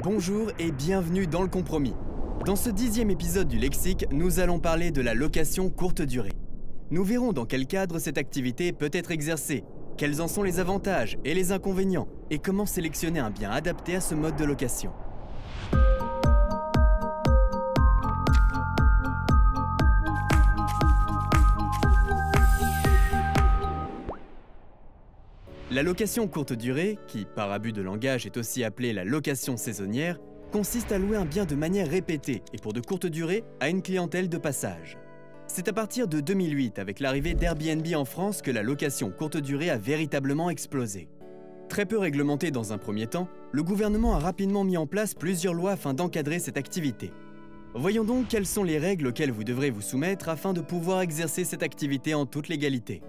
Bonjour et bienvenue dans Le Compromis. Dans ce 10e épisode du Lexique, nous allons parler de la location courte durée. Nous verrons dans quel cadre cette activité peut être exercée, quels en sont les avantages et les inconvénients, et comment sélectionner un bien adapté à ce mode de location. La location courte durée, qui par abus de langage est aussi appelée la location saisonnière, consiste à louer un bien de manière répétée et pour de courtes durées à une clientèle de passage. C'est à partir de 2008, avec l'arrivée d'Airbnb en France, que la location courte durée a véritablement explosé. Très peu réglementée dans un premier temps, le gouvernement a rapidement mis en place plusieurs lois afin d'encadrer cette activité. Voyons donc quelles sont les règles auxquelles vous devrez vous soumettre afin de pouvoir exercer cette activité en toute légalité.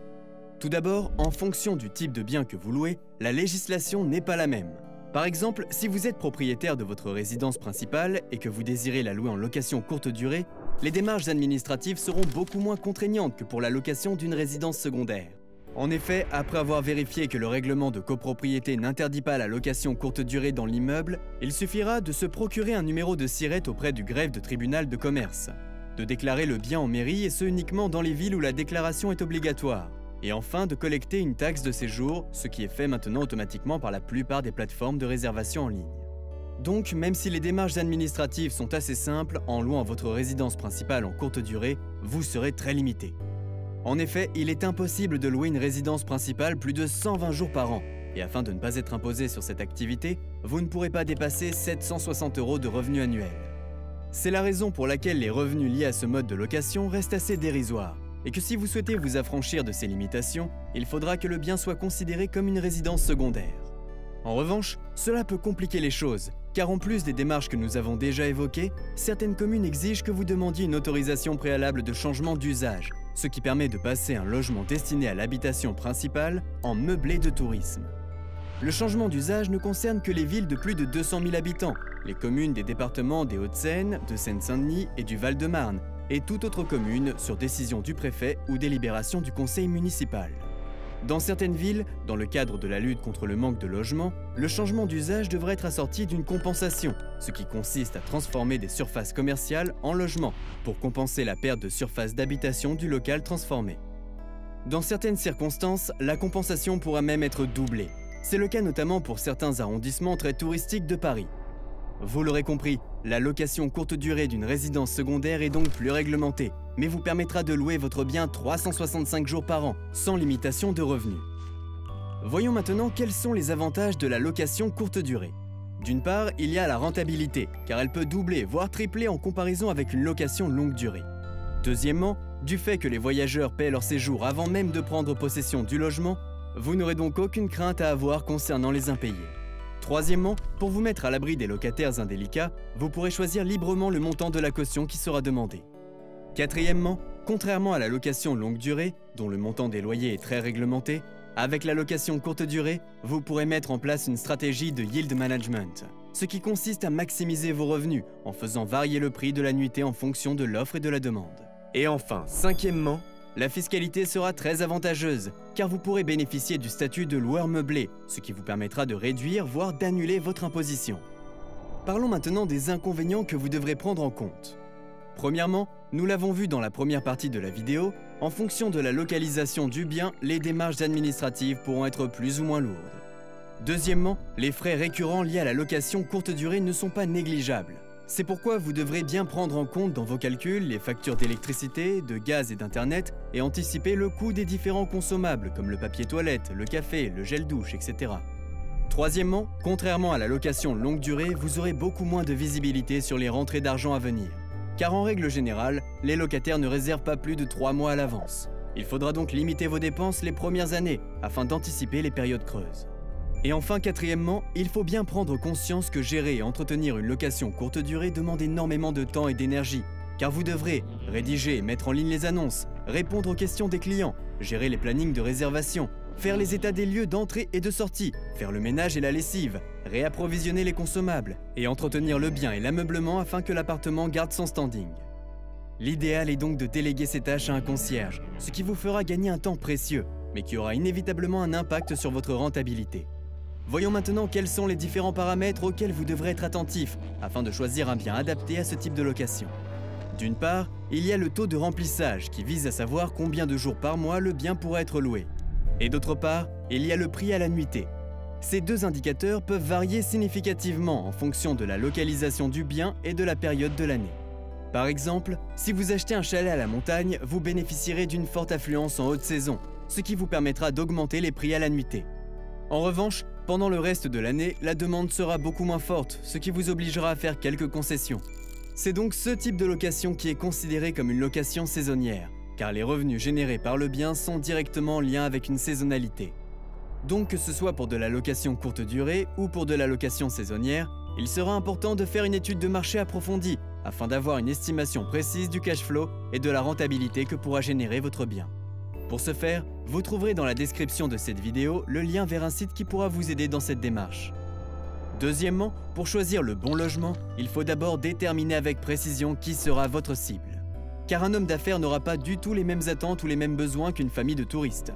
Tout d'abord, en fonction du type de bien que vous louez, la législation n'est pas la même. Par exemple, si vous êtes propriétaire de votre résidence principale et que vous désirez la louer en location courte durée, les démarches administratives seront beaucoup moins contraignantes que pour la location d'une résidence secondaire. En effet, après avoir vérifié que le règlement de copropriété n'interdit pas la location courte durée dans l'immeuble, il suffira de se procurer un numéro de SIRET auprès du greffe de tribunal de commerce, de déclarer le bien en mairie et ce uniquement dans les villes où la déclaration est obligatoire. Et enfin, de collecter une taxe de séjour, ce qui est fait maintenant automatiquement par la plupart des plateformes de réservation en ligne. Donc, même si les démarches administratives sont assez simples, en louant votre résidence principale en courte durée, vous serez très limité. En effet, il est impossible de louer une résidence principale plus de 120 jours par an. Et afin de ne pas être imposé sur cette activité, vous ne pourrez pas dépasser 760 € de revenus annuels. C'est la raison pour laquelle les revenus liés à ce mode de location restent assez dérisoires. Et que si vous souhaitez vous affranchir de ces limitations, il faudra que le bien soit considéré comme une résidence secondaire. En revanche, cela peut compliquer les choses, car en plus des démarches que nous avons déjà évoquées, certaines communes exigent que vous demandiez une autorisation préalable de changement d'usage, ce qui permet de passer un logement destiné à l'habitation principale en meublé de tourisme. Le changement d'usage ne concerne que les villes de plus de 200 000 habitants, les communes des départements des Hauts-de-Seine, de Seine-Saint-Denis et du Val-de-Marne, et toute autre commune sur décision du préfet ou délibération du conseil municipal. Dans certaines villes, dans le cadre de la lutte contre le manque de logement, le changement d'usage devrait être assorti d'une compensation, ce qui consiste à transformer des surfaces commerciales en logements pour compenser la perte de surface d'habitation du local transformé. Dans certaines circonstances, la compensation pourra même être doublée. C'est le cas notamment pour certains arrondissements très touristiques de Paris. Vous l'aurez compris, la location courte durée d'une résidence secondaire est donc plus réglementée, mais vous permettra de louer votre bien 365 jours par an, sans limitation de revenus. Voyons maintenant quels sont les avantages de la location courte durée. D'une part, il y a la rentabilité, car elle peut doubler, voire tripler en comparaison avec une location longue durée. Deuxièmement, du fait que les voyageurs paient leur séjour avant même de prendre possession du logement, vous n'aurez donc aucune crainte à avoir concernant les impayés. Troisièmement, pour vous mettre à l'abri des locataires indélicats, vous pourrez choisir librement le montant de la caution qui sera demandé. Quatrièmement, contrairement à la location longue durée, dont le montant des loyers est très réglementé, avec la location courte durée, vous pourrez mettre en place une stratégie de yield management, ce qui consiste à maximiser vos revenus en faisant varier le prix de la nuitée en fonction de l'offre et de la demande. Et enfin, cinquièmement, la fiscalité sera très avantageuse, car vous pourrez bénéficier du statut de loueur meublé, ce qui vous permettra de réduire, voire d'annuler votre imposition. Parlons maintenant des inconvénients que vous devrez prendre en compte. Premièrement, nous l'avons vu dans la première partie de la vidéo, en fonction de la localisation du bien, les démarches administratives pourront être plus ou moins lourdes. Deuxièmement, les frais récurrents liés à la location courte durée ne sont pas négligeables. C'est pourquoi vous devrez bien prendre en compte dans vos calculs les factures d'électricité, de gaz et d'internet et anticiper le coût des différents consommables comme le papier toilette, le café, le gel douche, etc. Troisièmement, contrairement à la location longue durée, vous aurez beaucoup moins de visibilité sur les rentrées d'argent à venir. Car en règle générale, les locataires ne réservent pas plus de 3 mois à l'avance. Il faudra donc limiter vos dépenses les premières années afin d'anticiper les périodes creuses. Et enfin, quatrièmement, il faut bien prendre conscience que gérer et entretenir une location courte durée demande énormément de temps et d'énergie, car vous devrez rédiger et mettre en ligne les annonces, répondre aux questions des clients, gérer les plannings de réservation, faire les états des lieux d'entrée et de sortie, faire le ménage et la lessive, réapprovisionner les consommables et entretenir le bien et l'ameublement afin que l'appartement garde son standing. L'idéal est donc de déléguer ces tâches à un concierge, ce qui vous fera gagner un temps précieux, mais qui aura inévitablement un impact sur votre rentabilité. Voyons maintenant quels sont les différents paramètres auxquels vous devrez être attentif afin de choisir un bien adapté à ce type de location. D'une part, il y a le taux de remplissage qui vise à savoir combien de jours par mois le bien pourra être loué. Et d'autre part, il y a le prix à la nuitée. Ces deux indicateurs peuvent varier significativement en fonction de la localisation du bien et de la période de l'année. Par exemple, si vous achetez un chalet à la montagne, vous bénéficierez d'une forte affluence en haute saison, ce qui vous permettra d'augmenter les prix à la nuitée. En revanche, pendant le reste de l'année, la demande sera beaucoup moins forte, ce qui vous obligera à faire quelques concessions. C'est donc ce type de location qui est considéré comme une location saisonnière, car les revenus générés par le bien sont directement en lien avec une saisonnalité. Donc que ce soit pour de la location courte durée ou pour de la location saisonnière, il sera important de faire une étude de marché approfondie afin d'avoir une estimation précise du cash flow et de la rentabilité que pourra générer votre bien. Pour ce faire, vous trouverez dans la description de cette vidéo le lien vers un site qui pourra vous aider dans cette démarche. Deuxièmement, pour choisir le bon logement, il faut d'abord déterminer avec précision qui sera votre cible. Car un homme d'affaires n'aura pas du tout les mêmes attentes ou les mêmes besoins qu'une famille de touristes.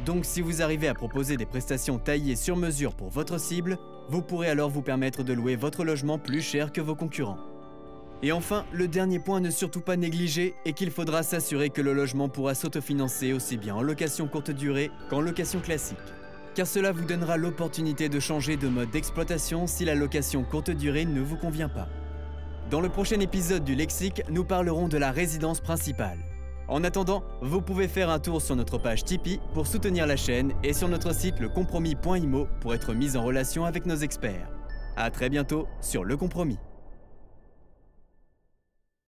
Donc si vous arrivez à proposer des prestations taillées sur mesure pour votre cible, vous pourrez alors vous permettre de louer votre logement plus cher que vos concurrents. Et enfin, le dernier point à ne surtout pas négliger est qu'il faudra s'assurer que le logement pourra s'autofinancer aussi bien en location courte durée qu'en location classique. Car cela vous donnera l'opportunité de changer de mode d'exploitation si la location courte durée ne vous convient pas. Dans le prochain épisode du Lexique, nous parlerons de la résidence principale. En attendant, vous pouvez faire un tour sur notre page Tipeee pour soutenir la chaîne et sur notre site lecompromis.imo pour être mis en relation avec nos experts. À très bientôt sur Le Compromis.